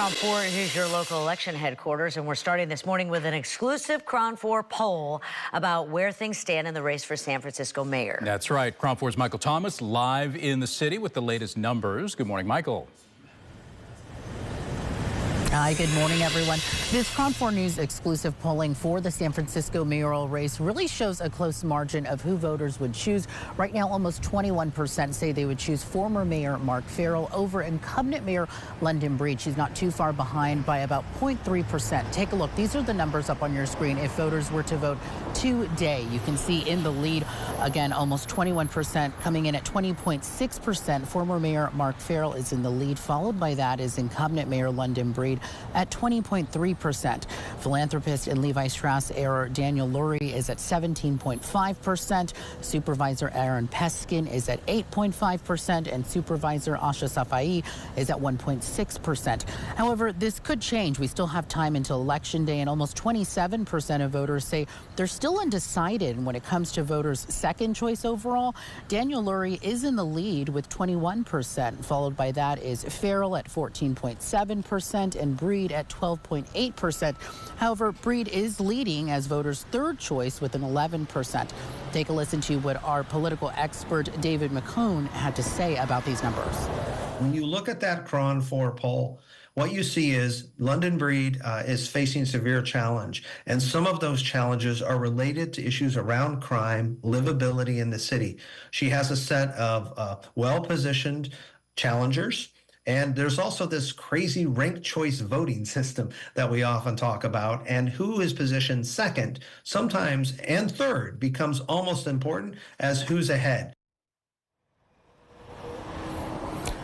KRON4 is your local election headquarters, and we're starting this morning with an exclusive KRON4 poll about where things stand in the race for San Francisco mayor. That's right. KRON4's Michael Thomas live in the city with the latest numbers. Good morning, Michael. Hi, good morning, everyone. This KRON4 News exclusive polling for the San Francisco mayoral race really shows a close margin of who voters would choose. Right now, almost 21% say they would choose former Mayor Mark Farrell over incumbent Mayor London Breed. She's not too far behind by about 0.3%. Take a look. These are the numbers up on your screen. If voters were to vote today, you can see in the lead, again, almost 21%, coming in at 20.6%. Former Mayor Mark Farrell is in the lead. Followed by that is incumbent Mayor London Breed at 20.3%. Philanthropist and Levi Strauss heir Daniel Lurie is at 17.5%. Supervisor Aaron Peskin is at 8.5%, and Supervisor Asha Safai is at 1.6%. However, this could change. We still have time until Election Day, and almost 27% of voters say they're still undecided. And when it comes to voters' second choice overall, Daniel Lurie is in the lead with 21%. Followed by that is Farrell at 14.7% and Breed at 12.8%. However, Breed is leading as voters' third choice with an 11%. Take a listen to what our political expert David McCone had to say about these numbers. When you look at that KRON4 poll, what you see is London Breed is facing severe challenge, and some of those challenges are related to issues around crime, livability in the city. She has a set of well-positioned challengers. And there's also this crazy ranked choice voting system that we often talk about, and who is positioned second, sometimes, and third becomes almost important as who's ahead.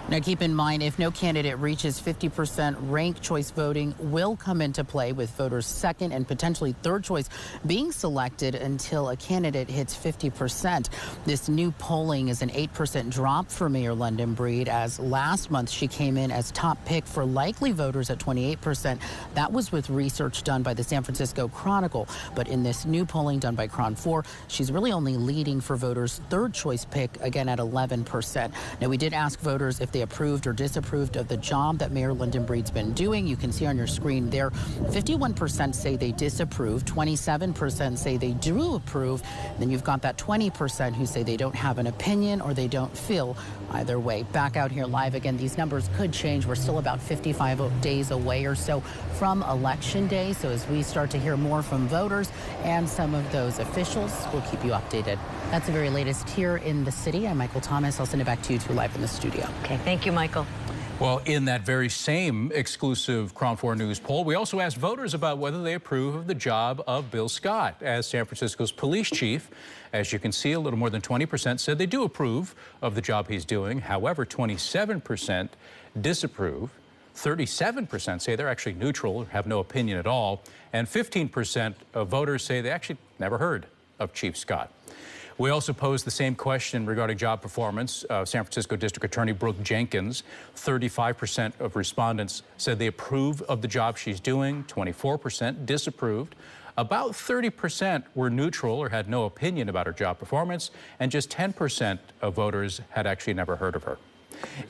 Now, keep in mind, if no candidate reaches 50%, ranked choice voting will come into play, with voters' second and potentially third choice being selected until a candidate hits 50%. This new polling is an 8% drop for Mayor London Breed, as last month she came in as top pick for likely voters at 28%. That was with research done by the San Francisco Chronicle. But in this new polling done by KRON4, she's really only leading for voters' third choice pick, again at 11%. Now, we did ask voters if they approved or disapproved of the job that Mayor London Breed's been doing. You can see on your screen there, 51% say they disapprove, 27% say they do approve. Then you've got that 20% who say they don't have an opinion or they don't feel either way. Back out here live again, these numbers could change. We're still about 55 days away or so from Election Day. So as we start to hear more from voters and some of those officials, we'll keep you updated. That's the very latest here in the city. I'm Michael Thomas. I'll send it back to you two live in the studio. Okay, thank you, Michael. Well, in that very same exclusive KRON4 News poll, we also asked voters about whether they approve of the job of Bill Scott as San Francisco's police chief. As you can see, a little more than 20% said they do approve of the job he's doing. However, 27% disapprove. 37% say they're actually neutral or have no opinion at all. And 15% of voters say they actually never heard of Chief Scott. We also posed the same question regarding job performance. San Francisco District Attorney Brooke Jenkins, 35% of respondents said they approve of the job she's doing, 24% disapproved. About 30% were neutral or had no opinion about her job performance, and just 10% of voters had actually never heard of her.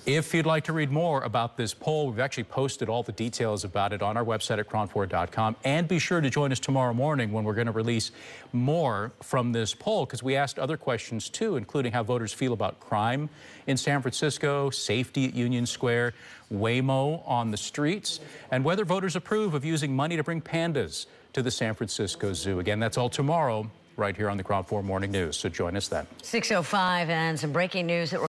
If you'd like to read more about this poll, we've actually posted all the details about it on our website at KRON4.com. And be sure to join us tomorrow morning when we're going to release more from this poll, because we asked other questions too, including how voters feel about crime in San Francisco, safety at Union Square, Waymo on the streets, and whether voters approve of using money to bring pandas to the San Francisco Zoo. Again, that's all tomorrow right here on the KRON4 Morning News. So join us then. 6:05 and some breaking news that